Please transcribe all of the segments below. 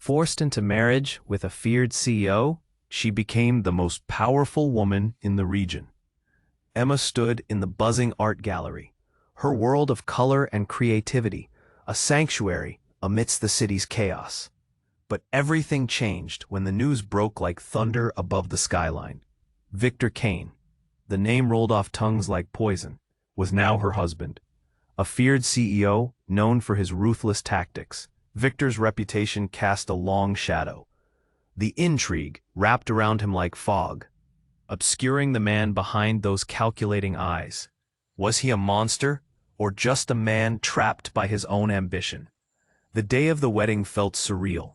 Forced into marriage with a feared CEO, she became the most powerful woman in the region. Emma stood in the buzzing art gallery, her world of color and creativity, a sanctuary amidst the city's chaos. But everything changed when the news broke like thunder above the skyline. Victor Kane, the name rolled off tongues like poison, was now her husband. A feared CEO, known for his ruthless tactics, Victor's reputation cast a long shadow. The intrigue wrapped around him like fog, obscuring the man behind those calculating eyes. Was he a monster, or just a man trapped by his own ambition? The day of the wedding felt surreal,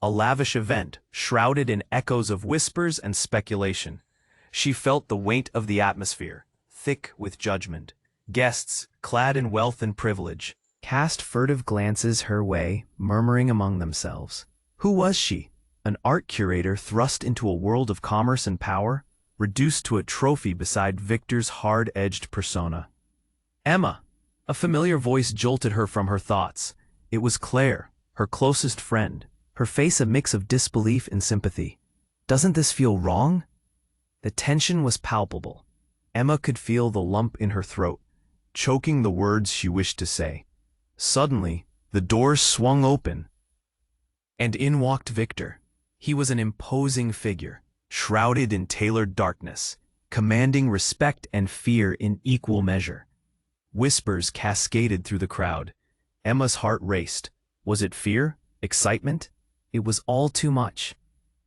a lavish event shrouded in echoes of whispers and speculation. She felt the weight of the atmosphere, thick with judgment. Guests, clad in wealth and privilege, cast furtive glances her way, murmuring among themselves. Who was she? An art curator thrust into a world of commerce and power, reduced to a trophy beside Victor's hard-edged persona. Emma! A familiar voice jolted her from her thoughts. It was Claire, her closest friend, her face a mix of disbelief and sympathy. Doesn't this feel wrong? The tension was palpable. Emma could feel the lump in her throat, choking the words she wished to say. Suddenly, the doors swung open, and in walked Victor. He was an imposing figure, shrouded in tailored darkness, commanding respect and fear in equal measure. Whispers cascaded through the crowd. Emma's heart raced. Was it fear? Excitement? It was all too much.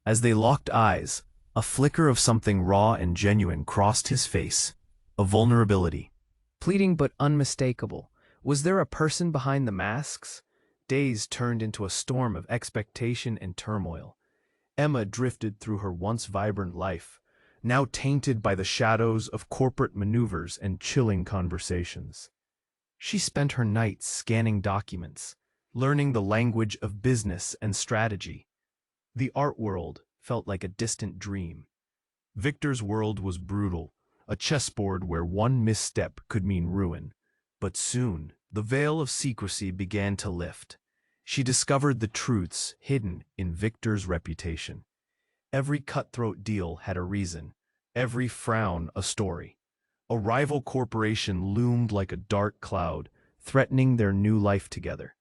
As they locked eyes, a flicker of something raw and genuine crossed his face. A vulnerability. Pleading but unmistakable. Was there a person behind the masks? Days turned into a storm of expectation and turmoil. Emma drifted through her once vibrant life, now tainted by the shadows of corporate maneuvers and chilling conversations. She spent her nights scanning documents, learning the language of business and strategy. The art world felt like a distant dream. Victor's world was brutal, a chessboard where one misstep could mean ruin. But soon, the veil of secrecy began to lift. She discovered the truths hidden in Victor's reputation. Every cutthroat deal had a reason, every frown a story. A rival corporation loomed like a dark cloud, threatening their new life together.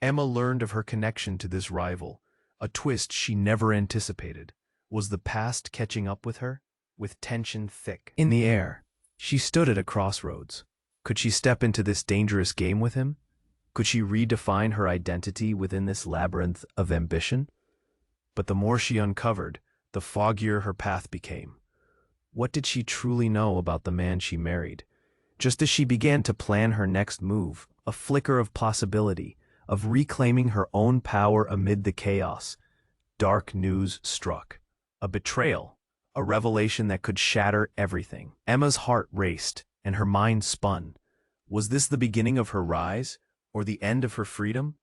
Emma learned of her connection to this rival, a twist she never anticipated. Was the past catching up with her? With tension thick in the air, she stood at a crossroads. Could she step into this dangerous game with him? Could she redefine her identity within this labyrinth of ambition? But the more she uncovered, the foggier her path became. What did she truly know about the man she married? Just as she began to plan her next move, a flicker of possibility, of reclaiming her own power amid the chaos, dark news struck. A betrayal. A revelation that could shatter everything. Emma's heart raced, and her mind spun. Was this the beginning of her rise, or the end of her freedom?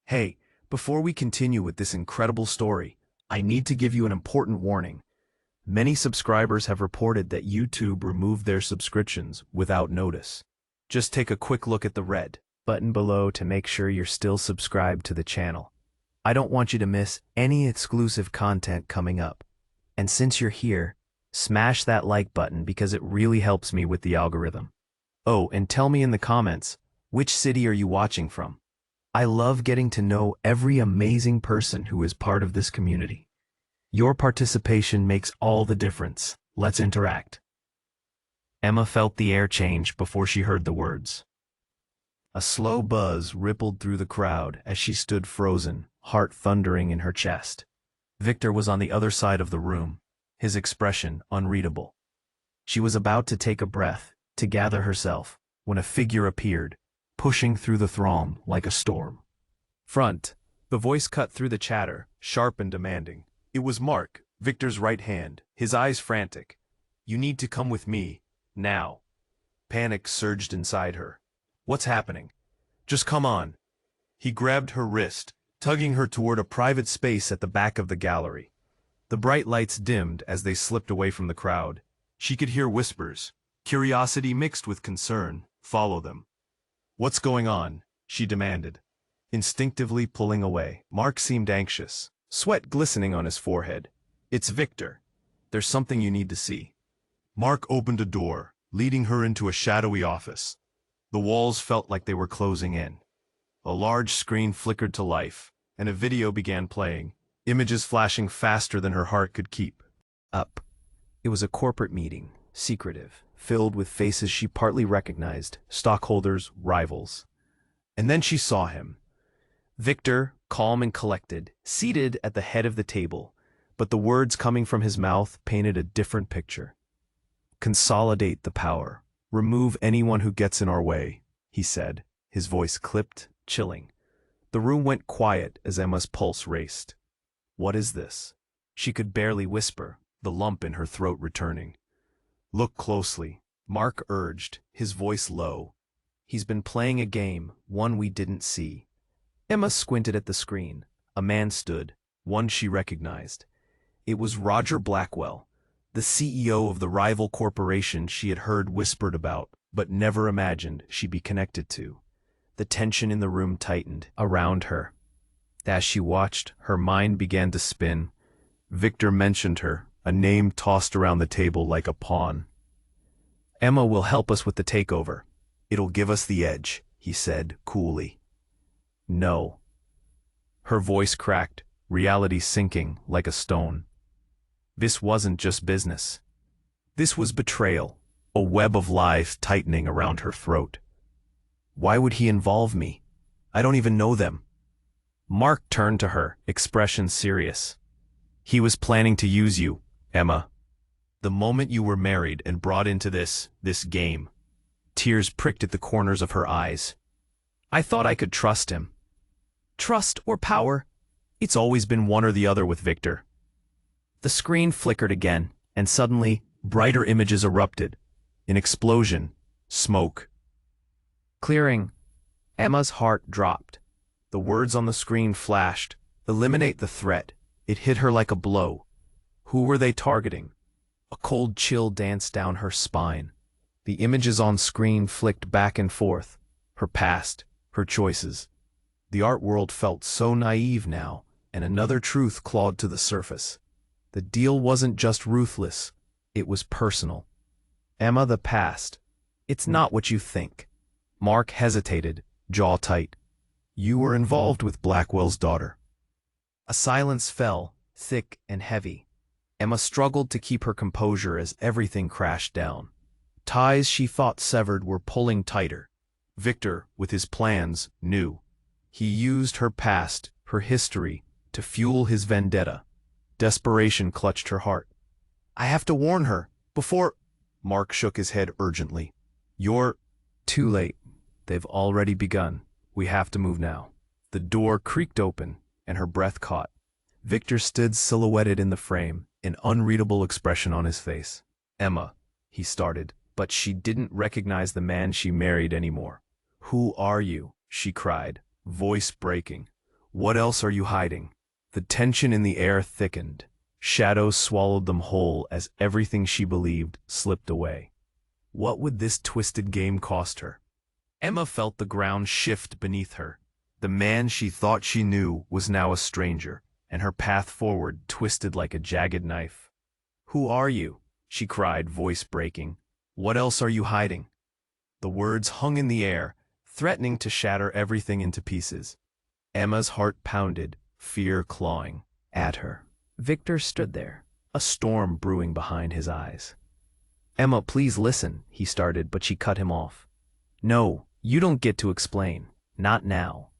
Hey, before we continue with this incredible story, I need to give you an important warning. Many subscribers have reported that YouTube removed their subscriptions without notice. Just take a quick look at the red button below to make sure you're still subscribed to the channel. I don't want you to miss any exclusive content coming up. And since you're here, smash that like button because it really helps me with the algorithm. Oh, and tell me in the comments, which city are you watching from? I love getting to know every amazing person who is part of this community. Your participation makes all the difference. Let's interact. Emma felt the air change before she heard the words. A slow buzz rippled through the crowd as she stood frozen, heart thundering in her chest. Victor was on the other side of the room, his expression unreadable. She was about to take a breath, to gather herself, when a figure appeared, pushing through the throng like a storm. Front. The voice cut through the chatter, sharp and demanding. It was Mark, Victor's right hand, his eyes frantic. You need to come with me, now. Panic surged inside her. What's happening? Just come on. He grabbed her wrist, tugging her toward a private space at the back of the gallery. The bright lights dimmed as they slipped away from the crowd. She could hear whispers, curiosity mixed with concern. Follow them. What's going on? She demanded, instinctively pulling away. Mark seemed anxious, sweat glistening on his forehead. "It's Victor. There's something you need to see." Mark opened a door, leading her into a shadowy office. The walls felt like they were closing in. A large screen flickered to life, and a video began playing, images flashing faster than her heart could keep up. It was a corporate meeting, secretive, filled with faces she partly recognized, stockholders, rivals. And then she saw him. Victor, calm and collected, seated at the head of the table, but the words coming from his mouth painted a different picture. "Consolidate the power. Remove anyone who gets in our way," he said, his voice clipped, chilling. The room went quiet as Emma's pulse raced. "What is this?" She could barely whisper, the lump in her throat returning. "Look closely," Mark urged, his voice low. "He's been playing a game, one we didn't see." Emma squinted at the screen. A man stood, one she recognized. It was Roger Blackwell, the CEO of the rival corporation she had heard whispered about, but never imagined she'd be connected to. The tension in the room tightened around her. As she watched, her mind began to spin. Victor mentioned her, a name tossed around the table like a pawn. "Emma will help us with the takeover. It'll give us the edge," he said coolly. "No." Her voice cracked, reality sinking like a stone. This wasn't just business. This was betrayal, a web of lies tightening around her throat. "Why would he involve me? I don't even know them." Mark turned to her, expression serious. "He was planning to use you, Emma. The moment you were married and brought into this game." Tears pricked at the corners of her eyes. "I thought I could trust him." "Trust or power? It's always been one or the other with Victor." The screen flickered again, and suddenly, brighter images erupted. An explosion. Smoke. Clearing. Emma's heart dropped. The words on the screen flashed. "Eliminate the threat." It hit her like a blow. Who were they targeting? A cold chill danced down her spine. The images on screen flicked back and forth. Her past, her choices. The art world felt so naive now, and another truth clawed to the surface. The deal wasn't just ruthless, it was personal. "Emma, the past. It's not what you think." Mark hesitated, jaw tight. "You were involved with Blackwell's daughter." A silence fell, thick and heavy. Emma struggled to keep her composure as everything crashed down. Ties she thought severed were pulling tighter. Victor, with his plans, knew. He used her past, her history, to fuel his vendetta. Desperation clutched her heart. "I have to warn her, before—" Mark shook his head urgently. "You're too late. They've already begun. We have to move now." The door creaked open, and her breath caught. Victor stood silhouetted in the frame, an unreadable expression on his face. "Emma," he started, but she didn't recognize the man she married anymore. "Who are you?" she cried, voice breaking. "What else are you hiding?" The tension in the air thickened. Shadows swallowed them whole as everything she believed slipped away. What would this twisted game cost her? Emma felt the ground shift beneath her. The man she thought she knew was now a stranger, and her path forward twisted like a jagged knife. "Who are you?" she cried, voice breaking. "What else are you hiding?" The words hung in the air, threatening to shatter everything into pieces. Emma's heart pounded, fear clawing at her. Victor stood there, a storm brewing behind his eyes. "Emma, please listen," he started, but she cut him off. "No, you don't get to explain. Not now."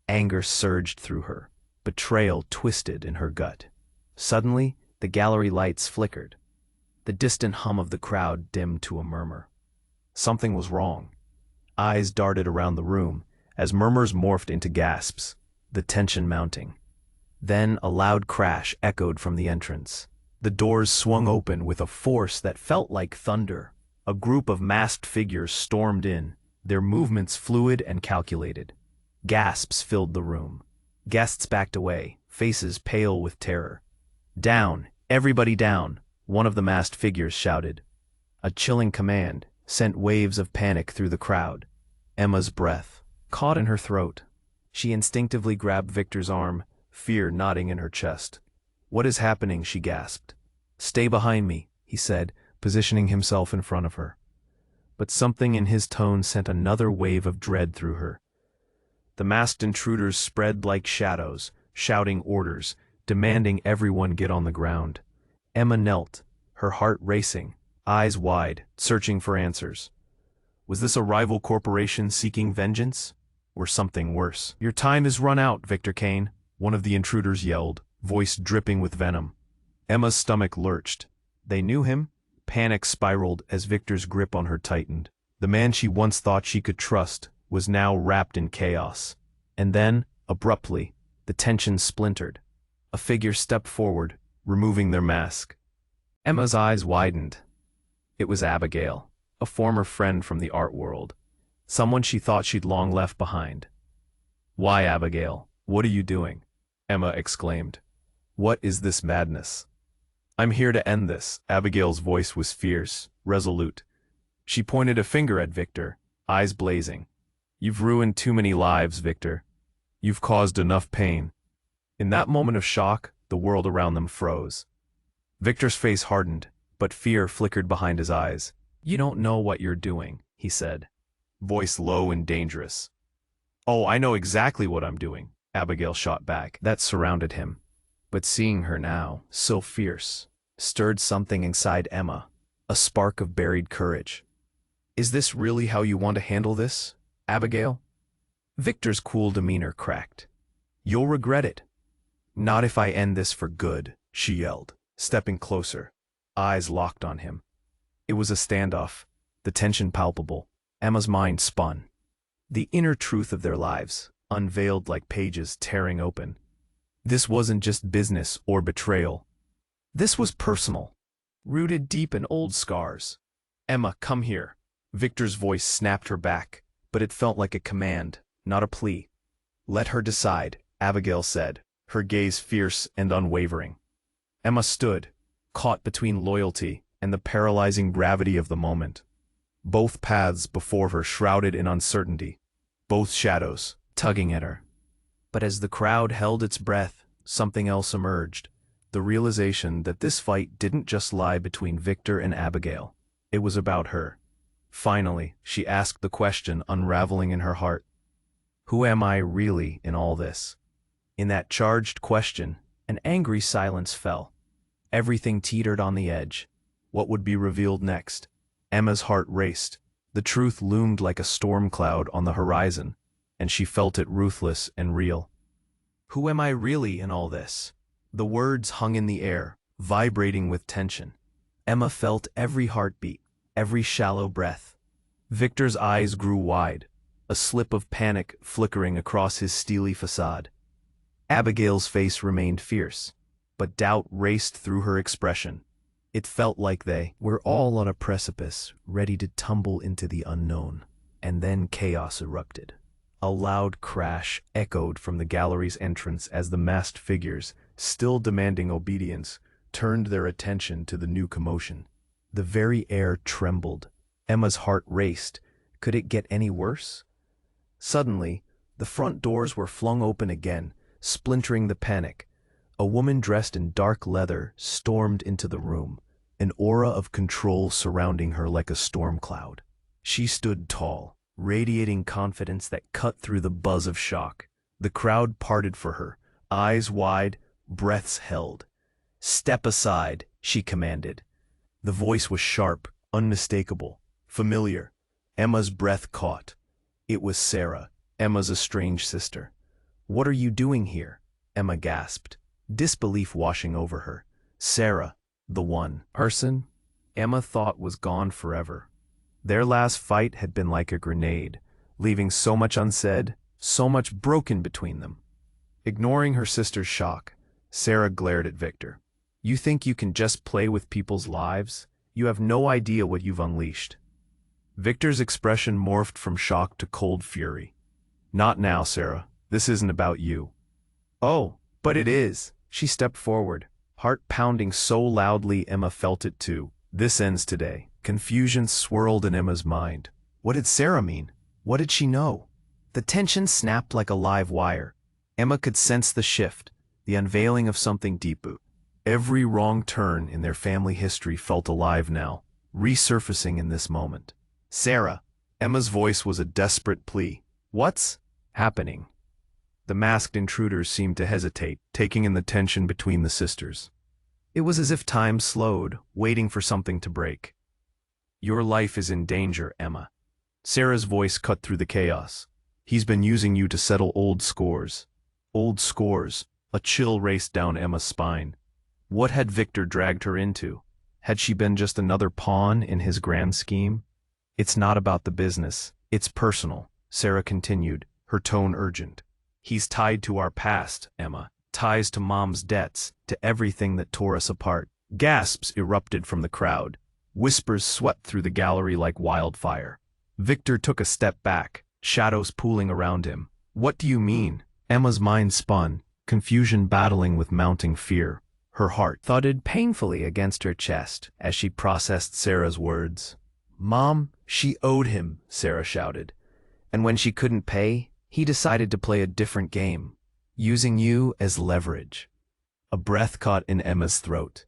Anger surged through her. Betrayal twisted in her gut. Suddenly, the gallery lights flickered. The distant hum of the crowd dimmed to a murmur. Something was wrong. Eyes darted around the room, as murmurs morphed into gasps, the tension mounting. Then a loud crash echoed from the entrance. The doors swung open with a force that felt like thunder. A group of masked figures stormed in, their movements fluid and calculated. Gasps filled the room. Guests backed away, faces pale with terror. "Down! Everybody down!" one of the masked figures shouted. A chilling command sent waves of panic through the crowd. Emma's breath caught in her throat. She instinctively grabbed Victor's arm, fear knotting in her chest. "What is happening?" she gasped. "Stay behind me," he said, positioning himself in front of her. But something in his tone sent another wave of dread through her. The masked intruders spread like shadows, shouting orders, demanding everyone get on the ground. Emma knelt, her heart racing, eyes wide, searching for answers. Was this a rival corporation seeking vengeance? Or something worse? "Your time is run out, Victor Kane," one of the intruders yelled, voice dripping with venom. Emma's stomach lurched. They knew him? Panic spiraled as Victor's grip on her tightened. The man she once thought she could trust was now wrapped in chaos. And then, abruptly, the tension splintered. A figure stepped forward, removing their mask. Emma's eyes widened. It was Abigail, a former friend from the art world. Someone she thought she'd long left behind. "Why, Abigail? What are you doing?" Emma exclaimed. "What is this madness?" "I'm here to end this." Abigail's voice was fierce, resolute. She pointed a finger at Victor, eyes blazing. "You've ruined too many lives, Victor. You've caused enough pain." In that moment of shock, the world around them froze. Victor's face hardened, but fear flickered behind his eyes. "You don't know what you're doing," he said, voice low and dangerous. "Oh, I know exactly what I'm doing," Abigail shot back. That surrounded him. But seeing her now, so fierce, stirred something inside Emma, a spark of buried courage. "Is this really how you want to handle this, Abigail?" Victor's cool demeanor cracked. "You'll regret it." "Not if I end this for good," she yelled, stepping closer, eyes locked on him. It was a standoff, the tension palpable. Emma's mind spun. The inner truth of their lives, unveiled like pages tearing open. This wasn't just business or betrayal. This was personal, rooted deep in old scars. "Emma, come here." Victor's voice snapped her back, but it felt like a command, not a plea. "Let her decide," Abigail said, her gaze fierce and unwavering. Emma stood, caught between loyalty and the paralyzing gravity of the moment. Both paths before her shrouded in uncertainty, both shadows tugging at her. But as the crowd held its breath, something else emerged. The realization that this fight didn't just lie between Victor and Abigail. It was about her. Finally, she asked the question unraveling in her heart. Who am I really in all this? In that charged question, an angry silence fell. Everything teetered on the edge. What would be revealed next? Emma's heart raced. The truth loomed like a storm cloud on the horizon, and she felt it ruthless and real. Who am I really in all this? The words hung in the air, vibrating with tension. Emma felt every heartbeat, every shallow breath. Victor's eyes grew wide, a slip of panic flickering across his steely facade. Abigail's face remained fierce, but doubt raced through her expression. It felt like they were all on a precipice, ready to tumble into the unknown. And then chaos erupted. A loud crash echoed from the gallery's entrance as the masked figures, still demanding obedience, turned their attention to the new commotion. The very air trembled. Emma's heart raced. Could it get any worse? Suddenly, the front doors were flung open again, splintering the panic. A woman dressed in dark leather stormed into the room, an aura of control surrounding her like a storm cloud. She stood tall, radiating confidence that cut through the buzz of shock. The crowd parted for her, eyes wide, breaths held. "Step aside," she commanded. The voice was sharp, unmistakable, familiar. Emma's breath caught. It was Sarah, Emma's estranged sister. "What are you doing here?" Emma gasped, disbelief washing over her. Sarah, the one person Emma thought was gone forever. Their last fight had been like a grenade, leaving so much unsaid, so much broken between them. Ignoring her sister's shock, Sarah glared at Victor. "You think you can just play with people's lives? You have no idea what you've unleashed." Victor's expression morphed from shock to cold fury. "Not now, Sarah. This isn't about you." "Oh, but it is." She stepped forward, heart pounding so loudly Emma felt it too. "This ends today." Confusion swirled in Emma's mind. What did Sarah mean? What did she know? The tension snapped like a live wire. Emma could sense the shift. the unveiling of something deeper. Every wrong turn in their family history felt alive now, resurfacing in this moment. Sarah, Emma's voice was a desperate plea. What's happening? The masked intruders seemed to hesitate, taking in the tension between the sisters. It was as if time slowed, waiting for something to break. Your life is in danger, Emma. Sarah's voice cut through the chaos. He's been using you to settle old scores. Old scores. A chill raced down Emma's spine. What had Victor dragged her into? Had she been just another pawn in his grand scheme? It's not about the business. It's personal, Sarah continued, her tone urgent. He's tied to our past, Emma. Ties to Mom's debts, to everything that tore us apart. Gasps erupted from the crowd. Whispers swept through the gallery like wildfire. Victor took a step back, shadows pooling around him. What do you mean? Emma's mind spun, confusion battling with mounting fear. Her heart thudded painfully against her chest as she processed Sarah's words. Mom, she owed him, Sarah shouted. And when she couldn't pay, he decided to play a different game, using you as leverage. A breath caught in Emma's throat.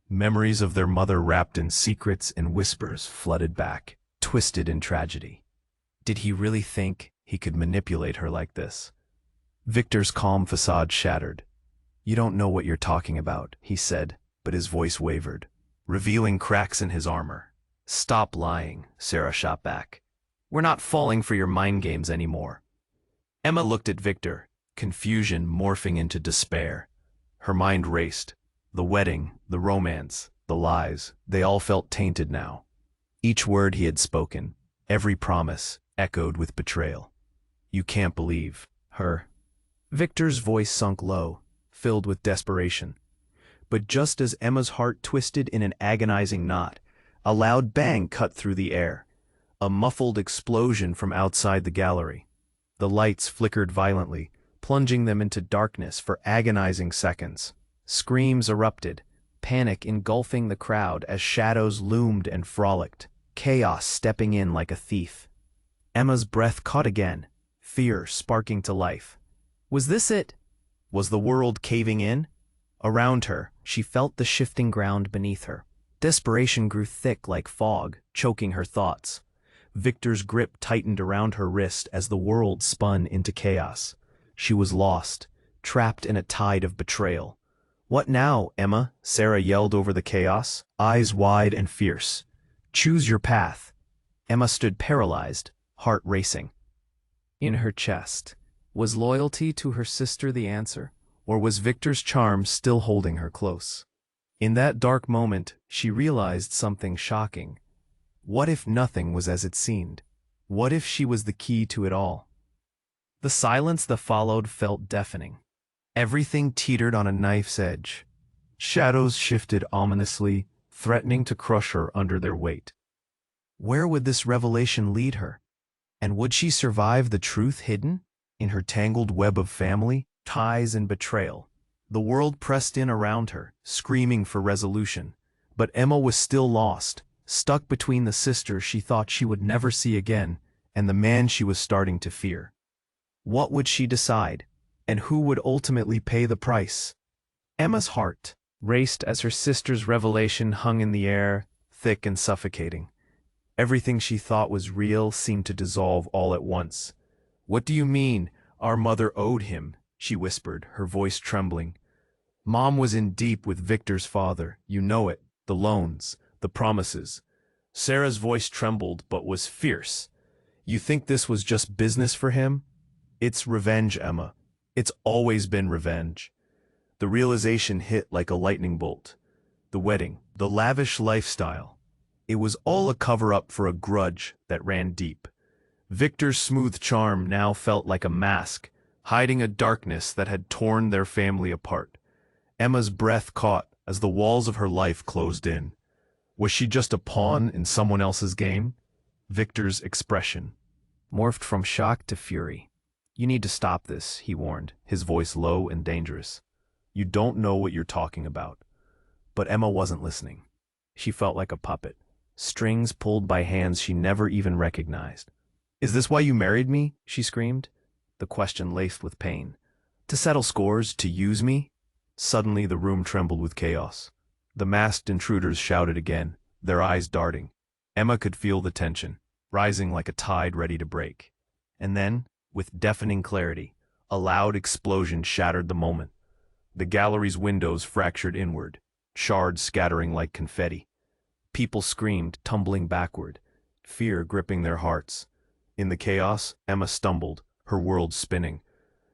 Memories of their mother wrapped in secrets and whispers flooded back, twisted in tragedy. Did he really think he could manipulate her like this? Victor's calm facade shattered. You don't know what you're talking about, he said, but his voice wavered, revealing cracks in his armor. Stop lying, Sarah shot back. We're not falling for your mind games anymore. Emma looked at Victor, confusion morphing into despair. Her mind raced. The wedding, the romance, the lies, they all felt tainted now. Each word he had spoken, every promise, echoed with betrayal. You can't believe her. Victor's voice sunk low, filled with desperation. But just as Emma's heart twisted in an agonizing knot, a loud bang cut through the air. A muffled explosion from outside the gallery. The lights flickered violently, plunging them into darkness for agonizing seconds. Screams erupted, panic engulfing the crowd as shadows loomed and frolicked, chaos stepping in like a thief. Emma's breath caught again, fear sparking to life. Was this it? Was the world caving in? Around her, she felt the shifting ground beneath her. Desperation grew thick like fog, choking her thoughts. Victor's grip tightened around her wrist as the world spun into chaos. She was lost, trapped in a tide of betrayal. What now, Emma? Sarah yelled over the chaos, eyes wide and fierce. Choose your path. Emma stood paralyzed, heart racing. In her chest, was loyalty to her sister the answer, or was Victor's charm still holding her close? In that dark moment, she realized something shocking. What if nothing was as it seemed? What if she was the key to it all? The silence that followed felt deafening. Everything teetered on a knife's edge. Shadows shifted ominously, threatening to crush her under their weight. Where would this revelation lead her? And would she survive the truth hidden in her tangled web of family, ties, and betrayal? The world pressed in around her, screaming for resolution. But Emma was still lost, stuck between the sister she thought she would never see again and the man she was starting to fear. What would she decide, and who would ultimately pay the price? Emma's heart raced as her sister's revelation hung in the air, thick and suffocating. Everything she thought was real seemed to dissolve all at once. What do you mean, our mother owed him? She whispered, her voice trembling. Mom was in deep with Victor's father, you know it, the loans, the promises. Sarah's voice trembled but was fierce. You think this was just business for him? It's revenge, Emma. It's always been revenge. The realization hit like a lightning bolt. The wedding, the lavish lifestyle. It was all a cover-up for a grudge that ran deep. Victor's smooth charm now felt like a mask, hiding a darkness that had torn their family apart. Emma's breath caught as the walls of her life closed in. Was she just a pawn in someone else's game? Victor's expression morphed from shock to fury. You need to stop this, he warned, his voice low and dangerous. You don't know what you're talking about. But Emma wasn't listening. She felt like a puppet, strings pulled by hands she never even recognized. Is this why you married me? She screamed, the question laced with pain. To settle scores, to use me? Suddenly the room trembled with chaos. The masked intruders shouted again, their eyes darting. Emma could feel the tension, rising like a tide ready to break. And then, with deafening clarity, a loud explosion shattered the moment. The gallery's windows fractured inward, shards scattering like confetti. People screamed, tumbling backward, fear gripping their hearts. In the chaos, Emma stumbled, her world spinning.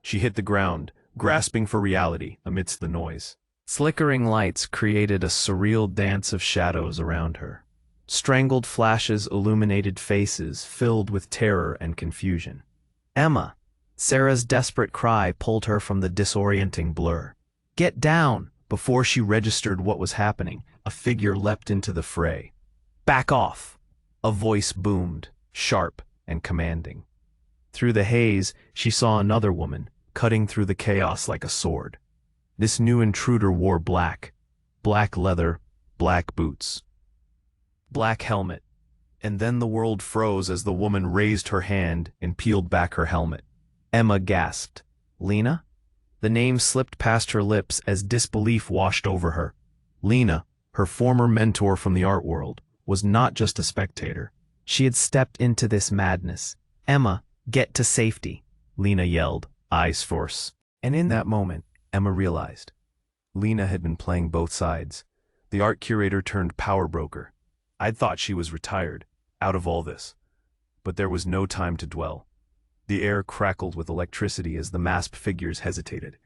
She hit the ground, grasping for reality amidst the noise. Flickering lights created a surreal dance of shadows around her. Strangled flashes illuminated faces filled with terror and confusion. Emma! Sarah's desperate cry pulled her from the disorienting blur. Get down! Before she registered what was happening, a figure leapt into the fray. Back off! A voice boomed, sharp and commanding. Through the haze, she saw another woman, cutting through the chaos like a sword. This new intruder wore black leather, black boots, black helmet, and then the world froze as the woman raised her hand and peeled back her helmet. Emma gasped. Lena? The name slipped past her lips as disbelief washed over her. Lena, her former mentor from the art world, was not just a spectator. She had stepped into this madness. Emma, get to safety, Lena yelled, eyes fierce. And in that moment, Emma realized. Lena had been playing both sides. The art curator turned power broker. I'd thought she was retired, out of all this. But there was no time to dwell. The air crackled with electricity as the masked figures hesitated.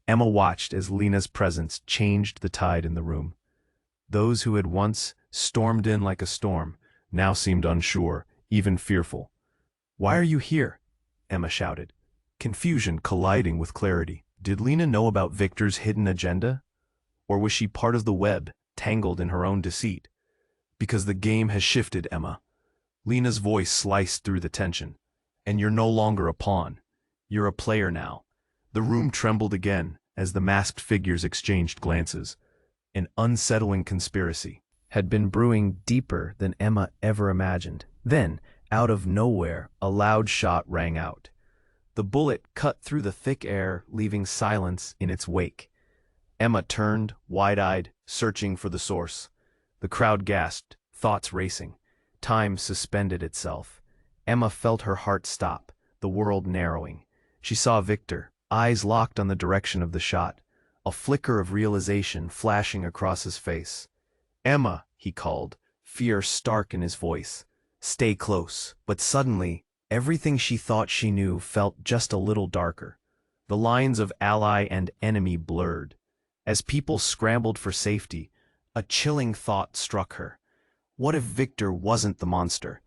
Emma watched as Lena's presence changed the tide in the room. Those who had once stormed in like a storm now seemed unsure, even fearful. Why are you here? Emma shouted, confusion colliding with clarity. Did Lena know about Victor's hidden agenda? Or was she part of the web, tangled in her own deceit? Because the game has shifted, Emma. Lena's voice sliced through the tension. And you're no longer a pawn. You're a player now. The room trembled again as the masked figures exchanged glances. An unsettling conspiracy had been brewing deeper than Emma ever imagined. Then, out of nowhere, a loud shot rang out. The bullet cut through the thick air, leaving silence in its wake. Emma turned, wide-eyed, searching for the source. The crowd gasped, thoughts racing. Time suspended itself. Emma felt her heart stop, the world narrowing. She saw Victor, eyes locked on the direction of the shot, a flicker of realization flashing across his face. Emma, he called, fear stark in his voice. Stay close. But suddenly, everything she thought she knew felt just a little darker. The lines of ally and enemy blurred. As people scrambled for safety, a chilling thought struck her. What if Victor wasn't the monster?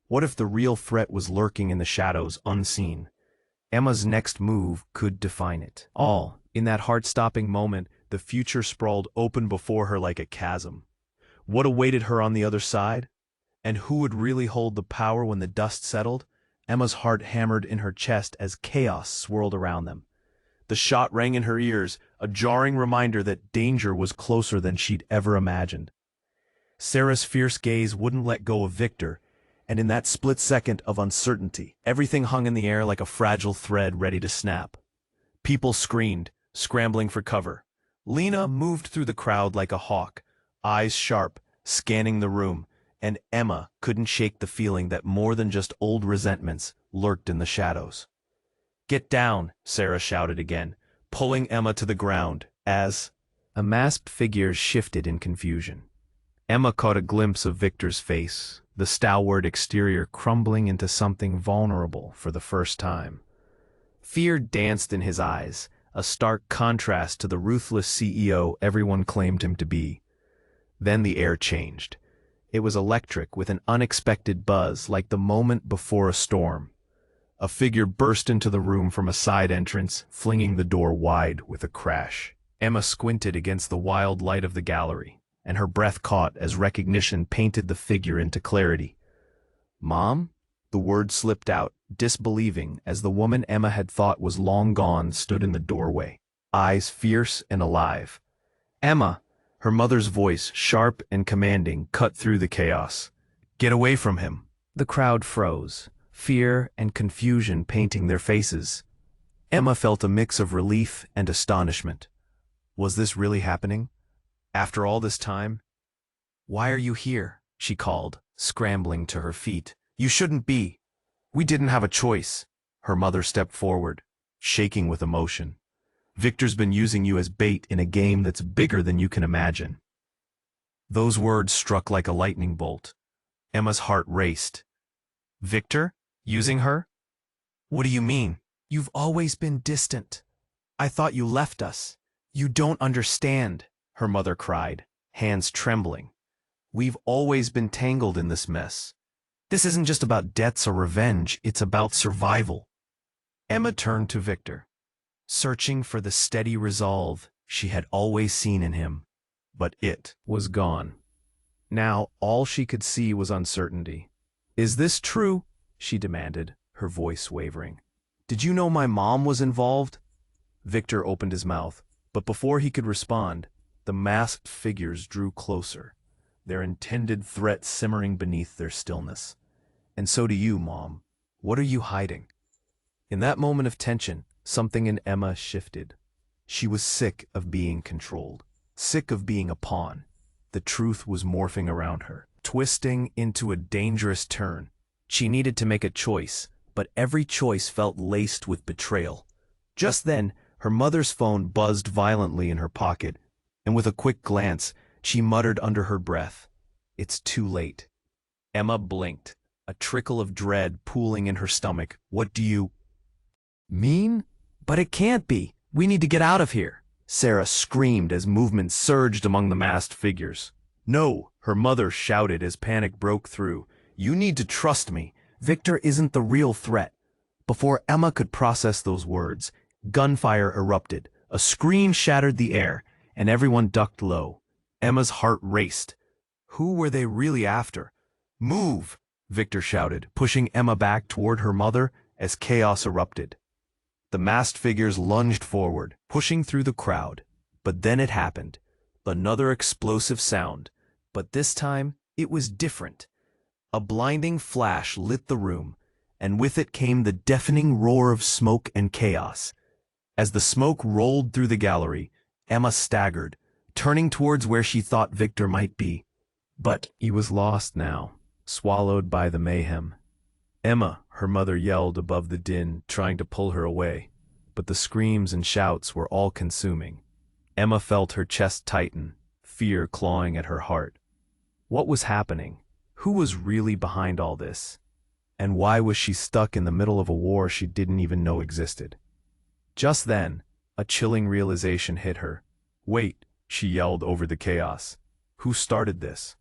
What if the real threat was lurking in the shadows, unseen? Emma's next move could define it all. In that heart-stopping moment, the future sprawled open before her like a chasm. What awaited her on the other side? And who would really hold the power when the dust settled? Emma's heart hammered in her chest as chaos swirled around them. The shot rang in her ears, a jarring reminder that danger was closer than she'd ever imagined. Sarah's fierce gaze wouldn't let go of Victor, and in that split second of uncertainty, everything hung in the air like a fragile thread ready to snap. People screamed, scrambling for cover. Lena moved through the crowd like a hawk, eyes sharp, scanning the room, and Emma couldn't shake the feeling that more than just old resentments lurked in the shadows. Get down, Sarah shouted again, pulling Emma to the ground, as a masked figure shifted in confusion. Emma caught a glimpse of Victor's face, the stalwart exterior crumbling into something vulnerable for the first time. Fear danced in his eyes, a stark contrast to the ruthless CEO everyone claimed him to be. Then the air changed. It was electric with an unexpected buzz like the moment before a storm. A figure burst into the room from a side entrance, flinging the door wide with a crash. Emma squinted against the wild light of the gallery, and her breath caught as recognition painted the figure into clarity. Mom? The word slipped out, disbelieving, as the woman Emma had thought was long gone stood in the doorway, eyes fierce and alive. Emma! Her mother's voice, sharp and commanding, cut through the chaos. Get away from him! The crowd froze, fear and confusion painting their faces. Emma felt a mix of relief and astonishment. Was this really happening? After all this time? "Why are you here?" she called, scrambling to her feet. "You shouldn't be. We didn't have a choice." Her mother stepped forward, shaking with emotion. "Victor's been using you as bait in a game that's bigger than you can imagine." Those words struck like a lightning bolt. Emma's heart raced. "Victor? Using her? What do you mean?" "You've always been distant. I thought you left us. You don't understand," her mother cried, hands trembling. "We've always been tangled in this mess. This isn't just about debts or revenge, it's about survival." Emma turned to Victor, searching for the steady resolve she had always seen in him, but it was gone. Now all she could see was uncertainty. "Is this true?" she demanded, her voice wavering. "Did you know my mom was involved?" Victor opened his mouth, but before he could respond, the masked figures drew closer, their intended threat simmering beneath their stillness. "And so do you, Mom. What are you hiding?" In that moment of tension, something in Emma shifted. She was sick of being controlled, sick of being a pawn. The truth was morphing around her, twisting into a dangerous turn. She needed to make a choice, but every choice felt laced with betrayal. Just then, her mother's phone buzzed violently in her pocket, and with a quick glance, she muttered under her breath, "It's too late." Emma blinked, a trickle of dread pooling in her stomach. "What do you mean?" "But it can't be. We need to get out of here," Sarah screamed as movement surged among the masked figures. "No," her mother shouted as panic broke through. "You need to trust me. Victor isn't the real threat." Before Emma could process those words, gunfire erupted. A scream shattered the air, and everyone ducked low. Emma's heart raced. Who were they really after? "Move!" Victor shouted, pushing Emma back toward her mother as chaos erupted. The masked figures lunged forward, pushing through the crowd. But then it happened. Another explosive sound. But this time, it was different. A blinding flash lit the room, and with it came the deafening roar of smoke and chaos. As the smoke rolled through the gallery, Emma staggered, turning towards where she thought Victor might be. But he was lost now, swallowed by the mayhem. "Emma," her mother yelled above the din, trying to pull her away. But the screams and shouts were all-consuming. Emma felt her chest tighten, fear clawing at her heart. What was happening? Who was really behind all this? And why was she stuck in the middle of a war she didn't even know existed? Just then, a chilling realization hit her. "Wait," she yelled over the chaos. "Who started this?"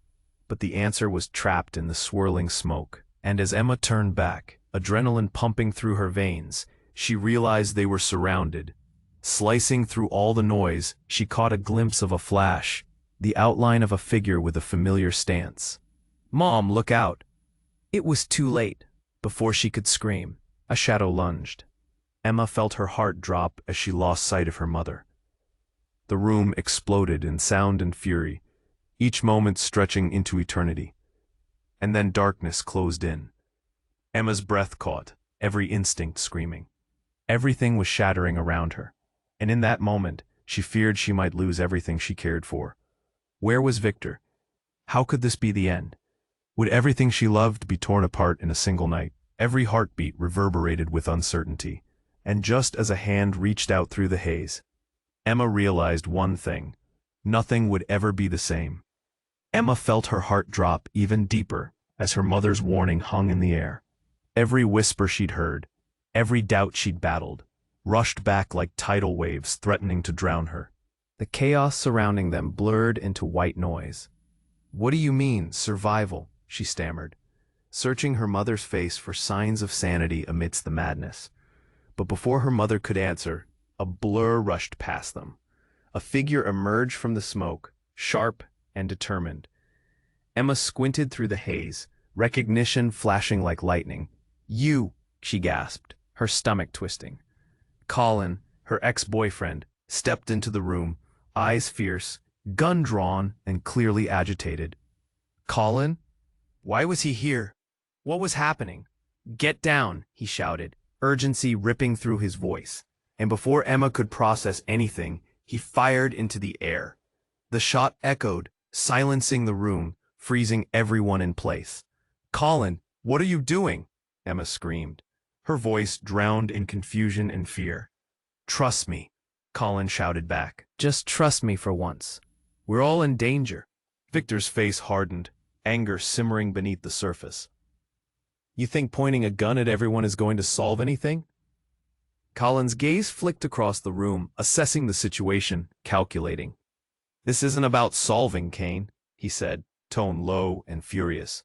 But the answer was trapped in the swirling smoke. And as Emma turned back, adrenaline pumping through her veins, she realized they were surrounded. Slicing through all the noise, she caught a glimpse of a flash, the outline of a figure with a familiar stance. "Mom, look out!" It was too late. Before she could scream, a shadow lunged. Emma felt her heart drop as she lost sight of her mother. The room exploded in sound and fury, each moment stretching into eternity. And then darkness closed in. Emma's breath caught, every instinct screaming. Everything was shattering around her, and in that moment, she feared she might lose everything she cared for. Where was Victor? How could this be the end? Would everything she loved be torn apart in a single night? Every heartbeat reverberated with uncertainty, and just as a hand reached out through the haze, Emma realized one thing: nothing would ever be the same. Emma felt her heart drop even deeper as her mother's warning hung in the air. Every whisper she'd heard, every doubt she'd battled, rushed back like tidal waves threatening to drown her. The chaos surrounding them blurred into white noise. "What do you mean, survival?" she stammered, searching her mother's face for signs of sanity amidst the madness. But before her mother could answer, a blur rushed past them. A figure emerged from the smoke, sharp and determined. Emma squinted through the haze, recognition flashing like lightning. "You," she gasped, her stomach twisting. Colin, her ex-boyfriend, stepped into the room, eyes fierce, gun drawn, and clearly agitated. "Colin? Why was he here? What was happening?" "Get down," he shouted, urgency ripping through his voice. And before Emma could process anything, He fired into the air. The shot echoed, silencing the room, freezing everyone in place. "Colin, what are you doing?" Emma screamed, her voice drowned in confusion and fear. "Trust me," Colin shouted back. "Just trust me for once. We're all in danger." Victor's face hardened, anger simmering beneath the surface. "You think pointing a gun at everyone is going to solve anything?" Colin's gaze flicked across the room, assessing the situation, calculating. "This isn't about solving, Kane," he said, tone low and furious.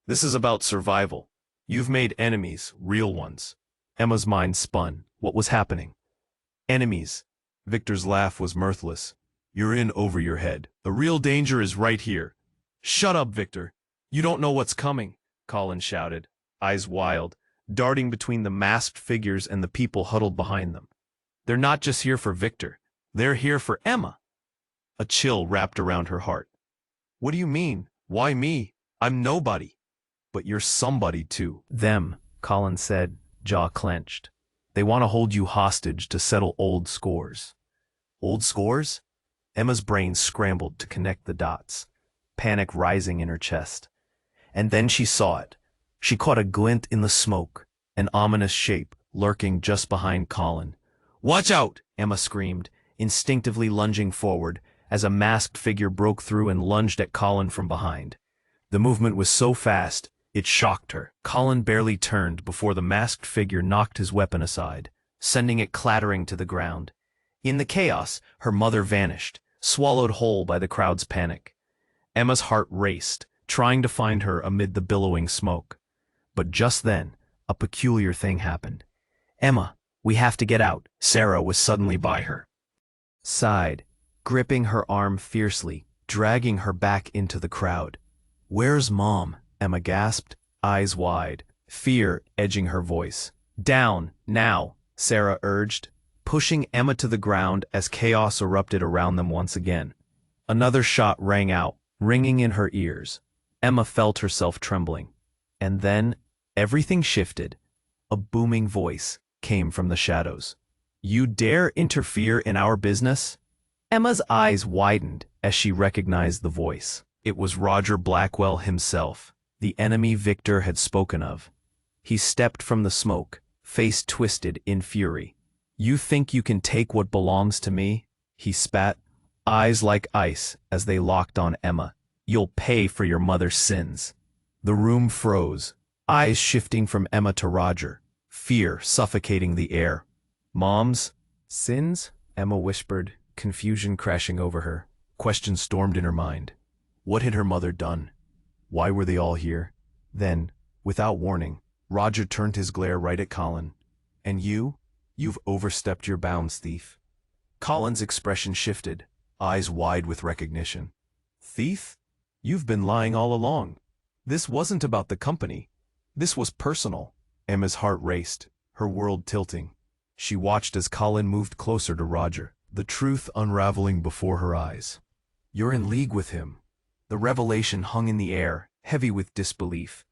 "This is about survival. You've made enemies, real ones." Emma's mind spun. What was happening? Enemies. Victor's laugh was mirthless. "You're in over your head. The real danger is right here." "Shut up, Victor. You don't know what's coming," Colin shouted, eyes wild, darting between the masked figures and the people huddled behind them. "They're not just here for Victor. They're here for Emma." A chill wrapped around her heart. "What do you mean? Why me? I'm nobody." "But you're somebody too." "Them," Colin said, jaw clenched. "They want to hold you hostage to settle old scores." Old scores? Emma's brain scrambled to connect the dots, panic rising in her chest. And then she saw it. She caught a glint in the smoke, an ominous shape lurking just behind Colin. "Watch out!" Emma screamed, instinctively lunging forward, as a masked figure broke through and lunged at Colin from behind. The movement was so fast, it shocked her. Colin barely turned before the masked figure knocked his weapon aside, sending it clattering to the ground. In the chaos, her mother vanished, swallowed whole by the crowd's panic. Emma's heart raced, trying to find her amid the billowing smoke. But just then, a peculiar thing happened. "Emma, we have to get out." Sarah was suddenly by her side, gripping her arm fiercely, dragging her back into the crowd. "Where's Mom?" Emma gasped, eyes wide, fear edging her voice. "Down, now," Sarah urged, pushing Emma to the ground as chaos erupted around them once again. Another shot rang out, ringing in her ears. Emma felt herself trembling. And then, everything shifted. A booming voice came from the shadows. "You dare interfere in our business?" Emma's eyes widened as she recognized the voice. It was Roger Blackwell himself, the enemy Victor had spoken of. He stepped from the smoke, face twisted in fury. "You think you can take what belongs to me?" he spat, eyes like ice as they locked on Emma. "You'll pay for your mother's sins." The room froze, eyes shifting from Emma to Roger, fear suffocating the air. "Mom's sins?" Emma whispered, confusion crashing over her. Questions stormed in her mind. What had her mother done? Why were they all here? Then, without warning, Roger turned his glare right at Colin. "And you've overstepped your bounds, thief." Colin's expression shifted, eyes wide with recognition. "Thief? You've been lying all along. This wasn't about the company. This was personal." Emma's heart raced, her world tilting. She watched as Colin moved closer to Roger, the truth unraveling before her eyes. "You're in league with him." The revelation hung in the air, heavy with disbelief.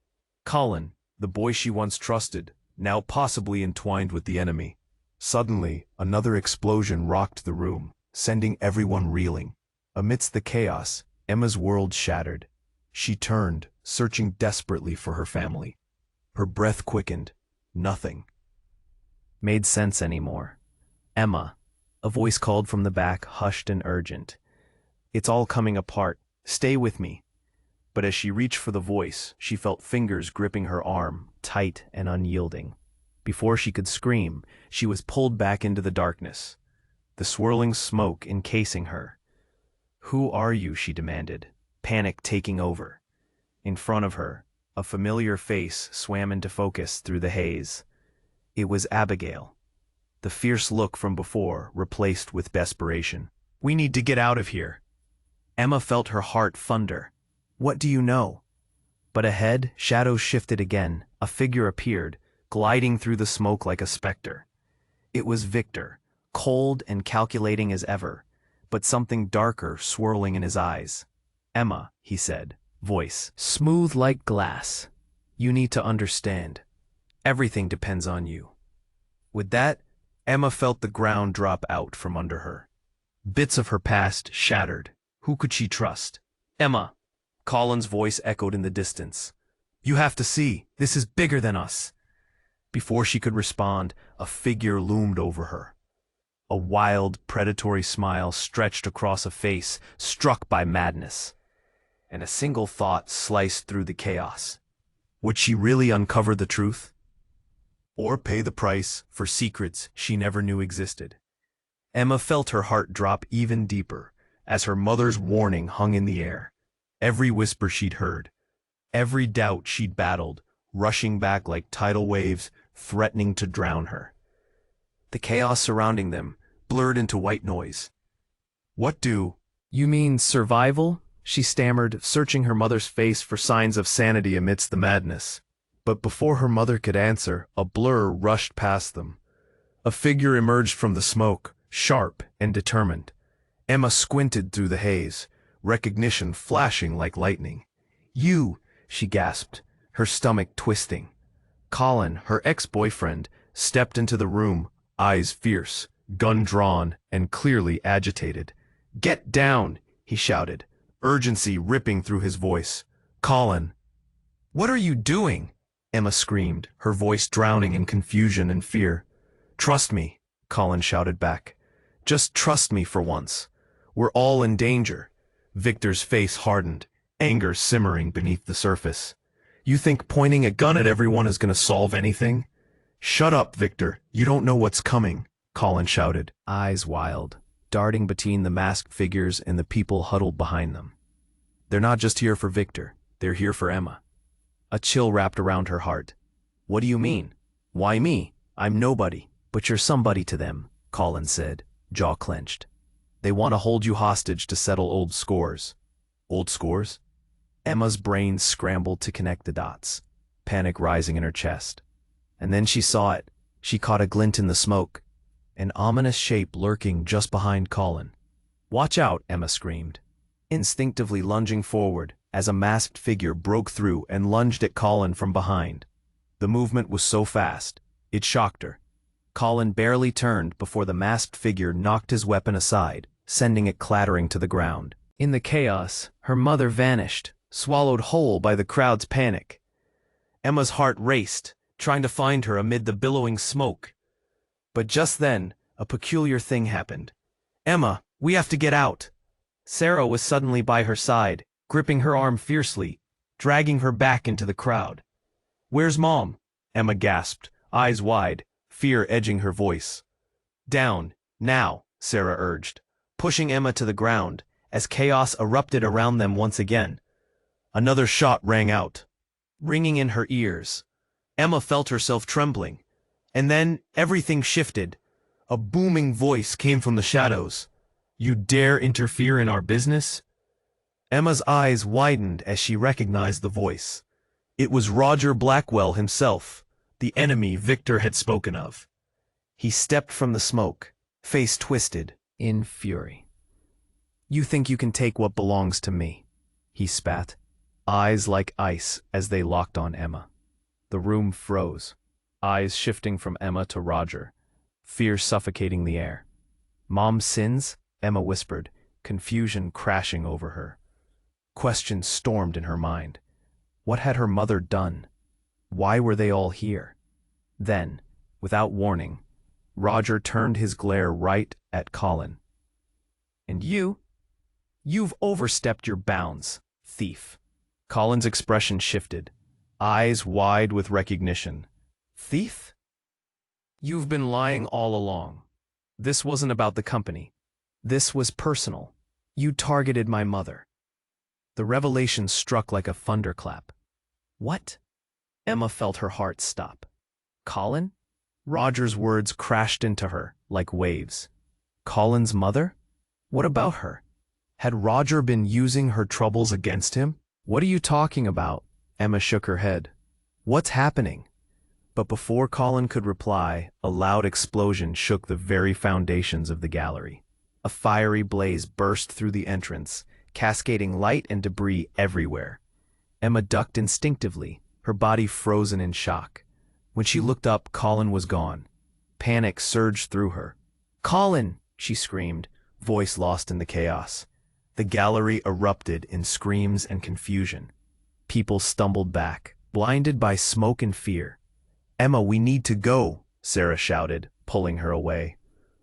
Colin, the boy she once trusted, now possibly entwined with the enemy. Suddenly, another explosion rocked the room, sending everyone reeling. Amidst the chaos, Emma's world shattered. She turned, searching desperately for her family. Her breath quickened. Nothing made sense anymore. "Emma," a voice called from the back, hushed and urgent. "It's all coming apart. Stay with me." But as she reached for the voice, she felt fingers gripping her arm, tight and unyielding. Before she could scream, she was pulled back into the darkness, the swirling smoke encasing her. "Who are you?" she demanded, panic taking over. In front of her, a familiar face swam into focus through the haze. It was Abigail. The fierce look from before replaced with desperation. "We need to get out of here." Emma felt her heart thunder. "What do you know?" But ahead, shadows shifted again. A figure appeared, gliding through the smoke like a specter. It was Victor, cold and calculating as ever, but something darker swirling in his eyes. "Emma," he said, voice smooth like glass. "You need to understand. Everything depends on you." With that, Emma felt the ground drop out from under her. Bits of her past shattered. Who could she trust? Emma. Colin's voice echoed in the distance. You have to see, this is bigger than us. Before she could respond, a figure loomed over her. A wild, predatory smile stretched across a face struck by madness. And a single thought sliced through the chaos. Would she really uncover the truth? Or pay the price for secrets she never knew existed? Emma felt her heart drop even deeper as her mother's warning hung in the air. Every whisper she'd heard, every doubt she'd battled, rushing back like tidal waves, threatening to drown her. The chaos surrounding them blurred into white noise. What do you mean, survival? She stammered, searching her mother's face for signs of sanity amidst the madness. But before her mother could answer, a blur rushed past them. A figure emerged from the smoke, sharp and determined. Emma squinted through the haze, recognition flashing like lightning. You, she gasped, her stomach twisting. Colin, her ex-boyfriend, stepped into the room, eyes fierce, gun drawn, and clearly agitated. Get down, he shouted, urgency ripping through his voice. Colin. What are you doing? Emma screamed, her voice drowning in confusion and fear. Trust me, Colin shouted back. Just trust me for once. We're all in danger. Victor's face hardened, anger simmering beneath the surface. You think pointing a gun at everyone is going to solve anything? Shut up, Victor. You don't know what's coming, Colin shouted, eyes wild, darting between the masked figures and the people huddled behind them. They're not just here for Victor. They're here for Emma. A chill wrapped around her heart. What do you mean? Why me? I'm nobody, but you're somebody to them, Colin said, jaw clenched. They want to hold you hostage to settle old scores. Old scores? Emma's brain scrambled to connect the dots, panic rising in her chest. And then she saw it. She caught a glint in the smoke, an ominous shape lurking just behind Colin. Watch out, Emma screamed, instinctively lunging forward as a masked figure broke through and lunged at Colin from behind. The movement was so fast, it shocked her. Colin barely turned before the masked figure knocked his weapon aside, sending it clattering to the ground. In the chaos, her mother vanished, swallowed whole by the crowd's panic. Emma's heart raced, trying to find her amid the billowing smoke. But just then, a peculiar thing happened. Emma, we have to get out. Sarah was suddenly by her side, gripping her arm fiercely, dragging her back into the crowd. Where's Mom? Emma gasped, eyes wide, fear edging her voice. Down, now, Sarah urged, pushing Emma to the ground, as chaos erupted around them once again. Another shot rang out, ringing in her ears. Emma felt herself trembling. And then everything shifted. A booming voice came from the shadows. You dare interfere in our business? Emma's eyes widened as she recognized the voice. It was Roger Blackwell himself, the enemy Victor had spoken of. He stepped from the smoke, face twisted, in fury. You think you can take what belongs to me? He spat, eyes like ice as they locked on Emma. The room froze, eyes shifting from Emma to Roger, fear suffocating the air. Mom's sins? Emma whispered, confusion crashing over her. Questions stormed in her mind. What had her mother done? Why were they all here? Then, without warning, Roger turned his glare right at Colin. And you? You've overstepped your bounds, thief. Colin's expression shifted, eyes wide with recognition. Thief? You've been lying all along. This wasn't about the company. This was personal. You targeted my mother. The revelation struck like a thunderclap. What? Emma felt her heart stop. Colin? Roger's words crashed into her like waves. Colin's mother? What about her? Had Roger been using her troubles against him? What are you talking about? Emma shook her head. What's happening? But before Colin could reply, a loud explosion shook the very foundations of the gallery. A fiery blaze burst through the entrance, cascading light and debris everywhere. Emma ducked instinctively, her body frozen in shock. When she looked up, Colin was gone. Panic surged through her. Colin, she screamed, voice lost in the chaos. The gallery erupted in screams and confusion. People stumbled back, blinded by smoke and fear. "Emma, we need to go," Sarah shouted, pulling her away.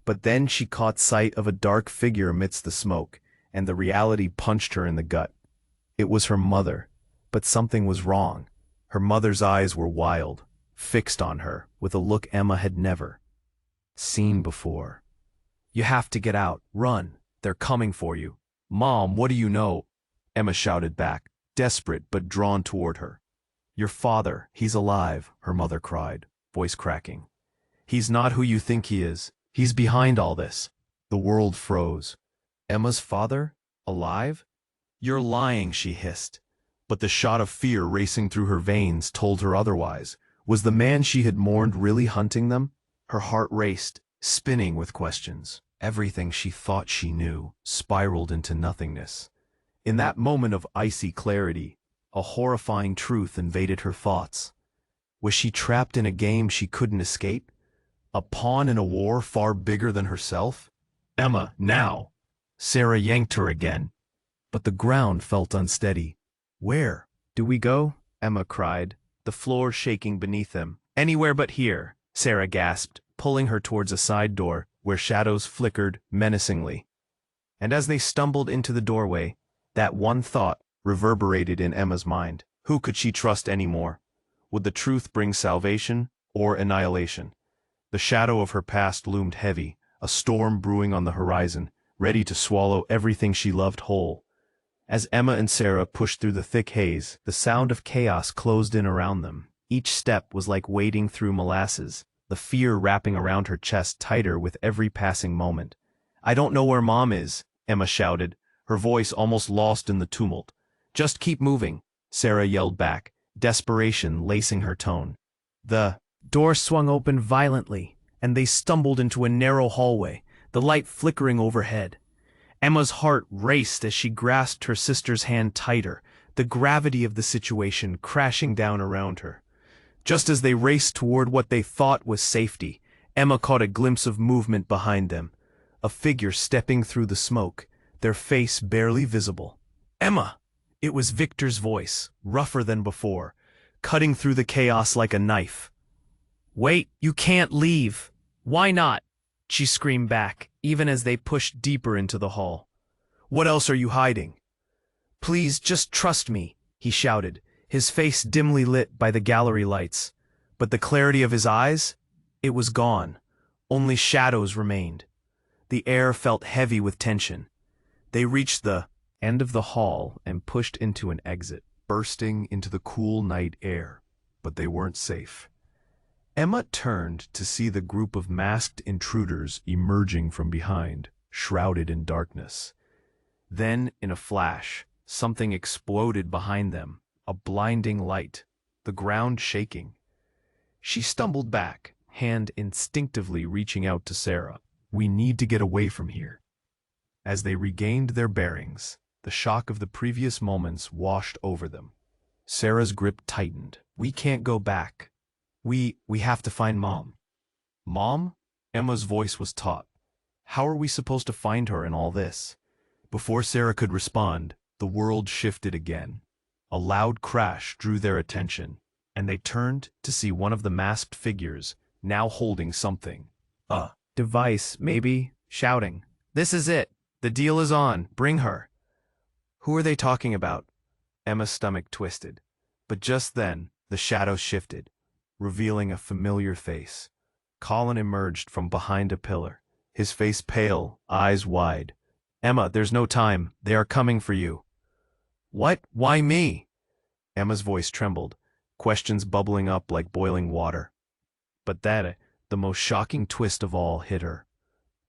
But then she caught sight of a dark figure amidst the smoke, and the reality punched her in the gut. It was her mother, but something was wrong. Her mother's eyes were wild, fixed on her, with a look Emma had never seen before. "You have to get out, run, they're coming for you." "Mom, what do you know?" Emma shouted back, desperate but drawn toward her. "Your father, he's alive," her mother cried, voice cracking. "He's not who you think he is. He's behind all this." The world froze. Emma's father? Alive? "You're lying," she hissed. But the shot of fear racing through her veins told her otherwise. Was the man she had mourned really hunting them? Her heart raced, spinning with questions. Everything she thought she knew spiraled into nothingness. In that moment of icy clarity, a horrifying truth invaded her thoughts. Was she trapped in a game she couldn't escape? A pawn in a war far bigger than herself? "Emma, now!" Sarah yanked her again. But the ground felt unsteady. "Where do we go?" Emma cried, the floor shaking beneath them. "Anywhere but here," Sarah gasped, pulling her towards a side door where shadows flickered menacingly. And as they stumbled into the doorway, that one thought reverberated in Emma's mind. Who could she trust anymore? Would the truth bring salvation or annihilation? The shadow of her past loomed heavy, a storm brewing on the horizon, ready to swallow everything she loved whole. As Emma and Sarah pushed through the thick haze, the sound of chaos closed in around them. Each step was like wading through molasses, the fear wrapping around her chest tighter with every passing moment. "I don't know where Mom is," Emma shouted, her voice almost lost in the tumult. "Just keep moving," Sarah yelled back, desperation lacing her tone. The door swung open violently, and they stumbled into a narrow hallway, the light flickering overhead. Emma's heart raced as she grasped her sister's hand tighter, the gravity of the situation crashing down around her. Just as they raced toward what they thought was safety, Emma caught a glimpse of movement behind them, a figure stepping through the smoke, their face barely visible. "Emma!" It was Victor's voice, rougher than before, cutting through the chaos like a knife. "Wait, you can't leave." "Why not?" she screamed back, even as they pushed deeper into the hall. "What else are you hiding?" "Please, just trust me," he shouted, his face dimly lit by the gallery lights. But the clarity of his eyes? It was gone. Only shadows remained. The air felt heavy with tension. They reached the end of the hall and pushed into an exit, bursting into the cool night air. But they weren't safe. Emma turned to see the group of masked intruders emerging from behind, shrouded in darkness. Then, in a flash, something exploded behind them, a blinding light, the ground shaking. She stumbled back, hand instinctively reaching out to Sarah. "We need to get away from here." As they regained their bearings, the shock of the previous moments washed over them. Sarah's grip tightened. "We can't go back. We have to find Mom." "Mom?" Emma's voice was taut. "How are we supposed to find her in all this?" Before Sarah could respond, the world shifted again. A loud crash drew their attention, and they turned to see one of the masked figures, now holding something. A device, maybe, shouting, "This is it! The deal is on! Bring her!" Who are they talking about? Emma's stomach twisted. But just then, the shadows shifted, revealing a familiar face. Colin emerged from behind a pillar, his face pale, eyes wide. "Emma, there's no time. They are coming for you." "What? Why me?" Emma's voice trembled, questions bubbling up like boiling water. But that, the most shocking twist of all, hit her.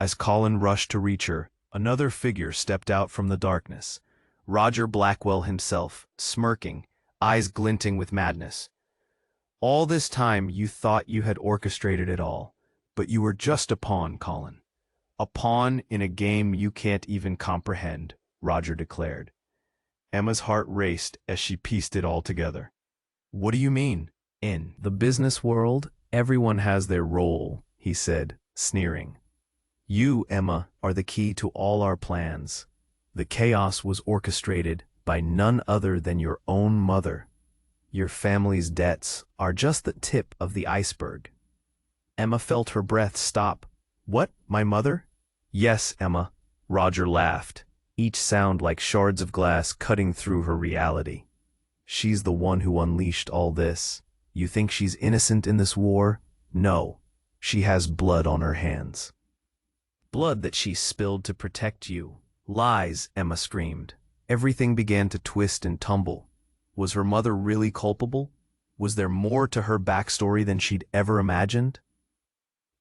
As Colin rushed to reach her, another figure stepped out from the darkness. Roger Blackwell himself, smirking, eyes glinting with madness. "All this time you thought you had orchestrated it all, but you were just a pawn, Colin. A pawn in a game you can't even comprehend," Roger declared. Emma's heart raced as she pieced it all together. "What do you mean?" "In the business world, everyone has their role," he said, sneering. You, Emma, are the key to all our plans. The chaos was orchestrated by none other than your own mother. Your family's debts are just the tip of the iceberg. Emma felt her breath stop. What, my mother? Yes, Emma. Roger laughed, each sound like shards of glass cutting through her reality. She's the one who unleashed all this. You think she's innocent in this war? No. She has blood on her hands. Blood that she spilled to protect you. Lies, Emma screamed. Everything began to twist and tumble. Was her mother really culpable? Was there more to her backstory than she'd ever imagined?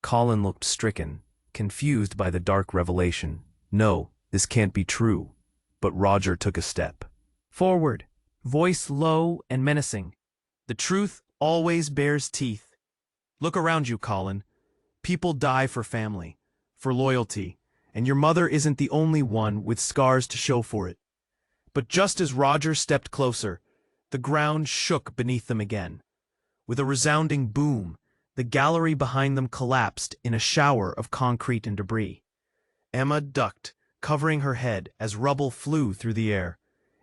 Colin looked stricken, confused by the dark revelation. No, this can't be true. But Roger took a step forward, voice low and menacing. The truth always bears teeth. Look around you, Colin. People die for family, for loyalty, and your mother isn't the only one with scars to show for it. But just as Roger stepped closer, the ground shook beneath them again. With a resounding boom, the gallery behind them collapsed in a shower of concrete and debris. Emma ducked, covering her head as rubble flew through the air.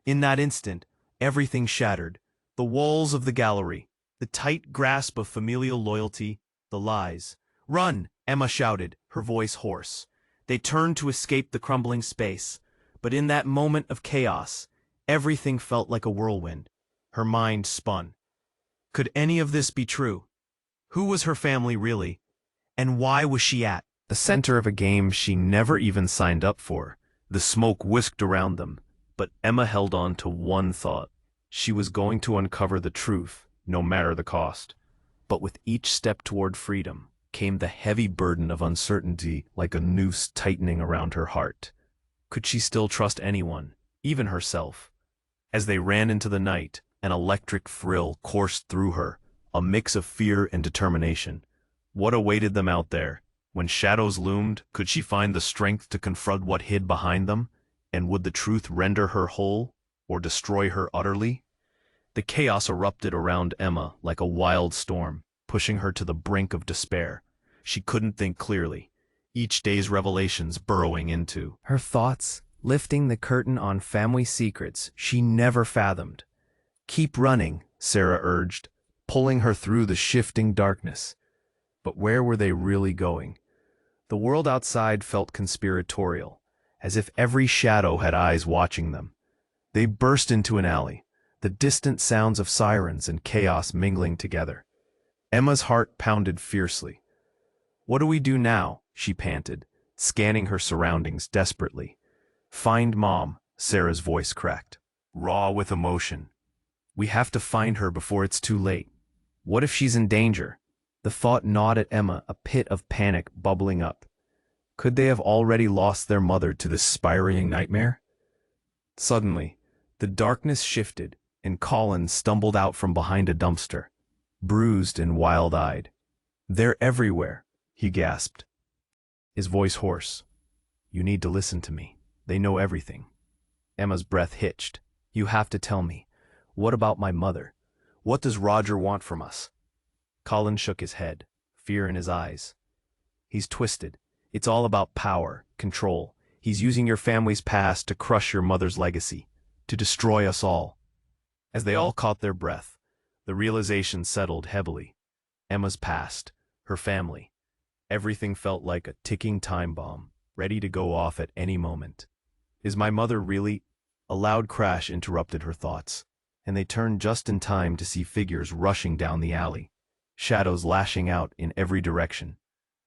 In that instant, everything shattered. The walls of the gallery, the tight grasp of familial loyalty, the lies. "Run!" Emma shouted, her voice hoarse. They turned to escape the crumbling space, but in that moment of chaos, everything felt like a whirlwind. Her mind spun. Could any of this be true? Who was her family really? And why was she at the center of a game she never even signed up for? The smoke whisked around them, but Emma held on to one thought. She was going to uncover the truth, no matter the cost. But with each step toward freedom came the heavy burden of uncertainty, like a noose tightening around her heart. Could she still trust anyone, even herself? As they ran into the night, an electric thrill coursed through her, a mix of fear and determination. What awaited them out there? When shadows loomed, could she find the strength to confront what hid behind them? And would the truth render her whole, or destroy her utterly? The chaos erupted around Emma like a wild storm, pushing her to the brink of despair. She couldn't think clearly, each day's revelations burrowing into her thoughts, lifting the curtain on family secrets she never fathomed. "Keep running," Sarah urged, pulling her through the shifting darkness. But where were they really going? The world outside felt conspiratorial, as if every shadow had eyes watching them. They burst into an alley, the distant sounds of sirens and chaos mingling together. Emma's heart pounded fiercely. "What do we do now?" she panted, scanning her surroundings desperately. "Find Mom," Sarah's voice cracked, raw with emotion. "We have to find her before it's too late. What if she's in danger?" The thought gnawed at Emma, a pit of panic bubbling up. Could they have already lost their mother to this spiraling nightmare? Suddenly, the darkness shifted, and Colin stumbled out from behind a dumpster, bruised and wild-eyed. "They're everywhere," he gasped, his voice hoarse. "You need to listen to me. They know everything." Emma's breath hitched. "You have to tell me. What about my mother? What does Roger want from us?" Colin shook his head, fear in his eyes. "He's twisted. It's all about power, control. He's using your family's past to crush your mother's legacy, to destroy us all." As they all caught their breath, the realization settled heavily. Emma's past, her family. Everything felt like a ticking time bomb, ready to go off at any moment. Is my mother really? A loud crash interrupted her thoughts, and they turned just in time to see figures rushing down the alley, shadows lashing out in every direction.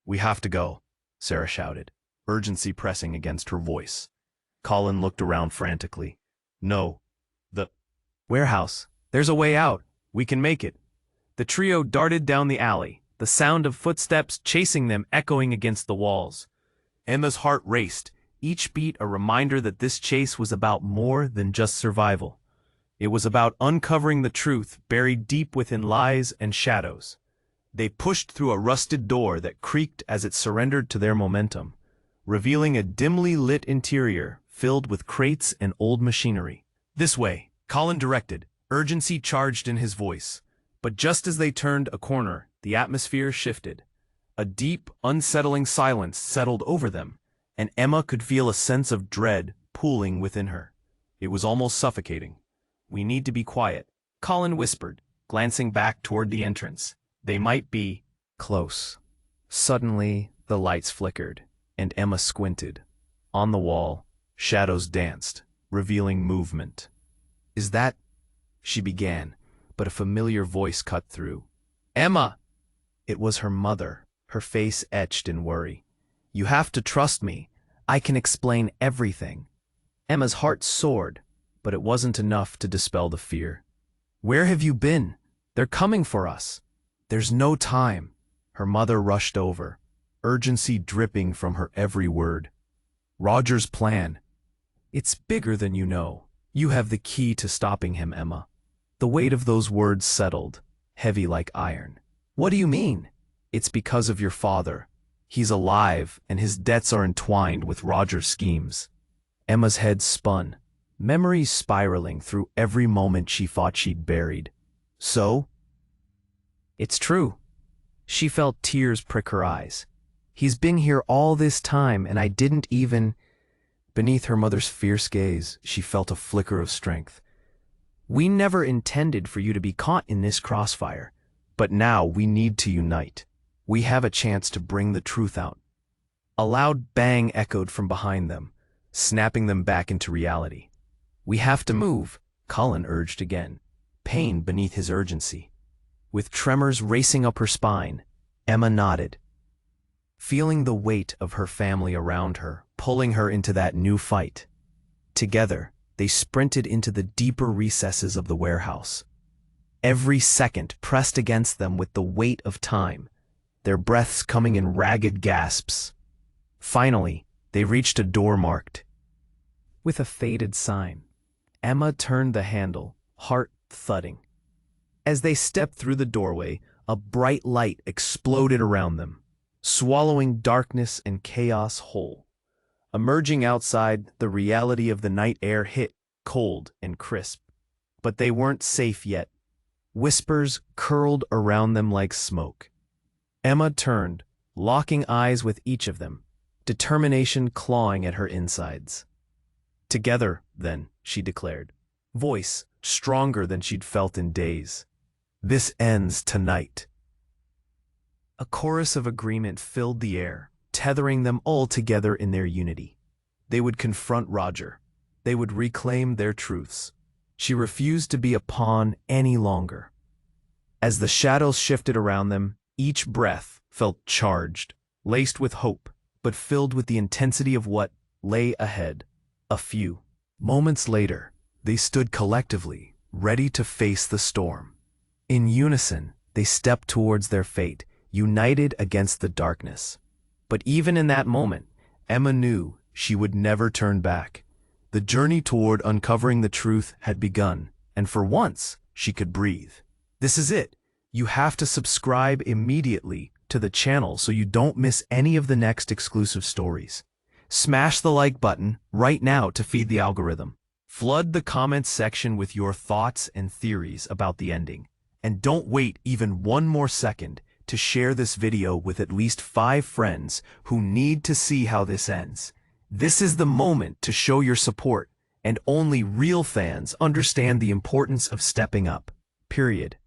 "We have to go," Sarah shouted, urgency pressing against her voice. Colin looked around frantically. "No. The warehouse. There's a way out. We can make it." The trio darted down the alley, the sound of footsteps chasing them echoing against the walls. Emma's heart raced, each beat a reminder that this chase was about more than just survival. It was about uncovering the truth buried deep within lies and shadows. They pushed through a rusted door that creaked as it surrendered to their momentum, revealing a dimly lit interior filled with crates and old machinery. "This way," Colin directed, urgency charged in his voice. But just as they turned a corner, the atmosphere shifted. A deep, unsettling silence settled over them, and Emma could feel a sense of dread pooling within her. It was almost suffocating. "We need to be quiet," Colin whispered, glancing back toward the entrance. "They might be close." Suddenly, the lights flickered, and Emma squinted. On the wall, shadows danced, revealing movement. "Is that—" she began, but a familiar voice cut through. "Emma!" It was her mother, her face etched in worry. "You have to trust me. I can explain everything." Emma's heart soared, but it wasn't enough to dispel the fear. "Where have you been? They're coming for us." "There's no time." Her mother rushed over, urgency dripping from her every word. "Roger's plan. It's bigger than you know. You have the key to stopping him, Emma." The weight of those words settled, heavy like iron. "What do you mean?" "It's because of your father. He's alive, and his debts are entwined with Roger's schemes." Emma's head spun, memories spiraling through every moment she thought she'd buried. "So?" "It's true." She felt tears prick her eyes. "He's been here all this time, and I didn't even—" Beneath her mother's fierce gaze, she felt a flicker of strength. "We never intended for you to be caught in this crossfire, but now we need to unite. We have a chance to bring the truth out." A loud bang echoed from behind them, snapping them back into reality. "We have to move," Colin urged again, pain beneath his urgency. With tremors racing up her spine, Emma nodded, feeling the weight of her family around her, pulling her into that new fight. Together, they sprinted into the deeper recesses of the warehouse. Every second pressed against them with the weight of time, their breaths coming in ragged gasps. Finally, they reached a door marked with a faded sign. Emma turned the handle, heart thudding. As they stepped through the doorway, a bright light exploded around them, swallowing darkness and chaos whole. Emerging outside, the reality of the night air hit cold and crisp. But they weren't safe yet. Whispers curled around them like smoke. Emma turned, locking eyes with each of them, determination clawing at her insides. "Together, then," she declared, voice stronger than she'd felt in days. "This ends tonight." A chorus of agreement filled the air, tethering them all together in their unity. They would confront Roger. They would reclaim their truths. She refused to be a pawn any longer. As the shadows shifted around them, each breath felt charged, laced with hope, but filled with the intensity of what lay ahead. A few moments later, they stood collectively, ready to face the storm. In unison, they stepped towards their fate, united against the darkness. But even in that moment, Emma knew she would never turn back. The journey toward uncovering the truth had begun, and for once, she could breathe. This is it. You have to subscribe immediately to the channel so you don't miss any of the next exclusive stories. Smash the like button right now to feed the algorithm. Flood the comments section with your thoughts and theories about the ending. And don't wait even one more second to share this video with at least 5 friends who need to see how this ends. This is the moment to show your support, and only real fans understand the importance of stepping up. Period.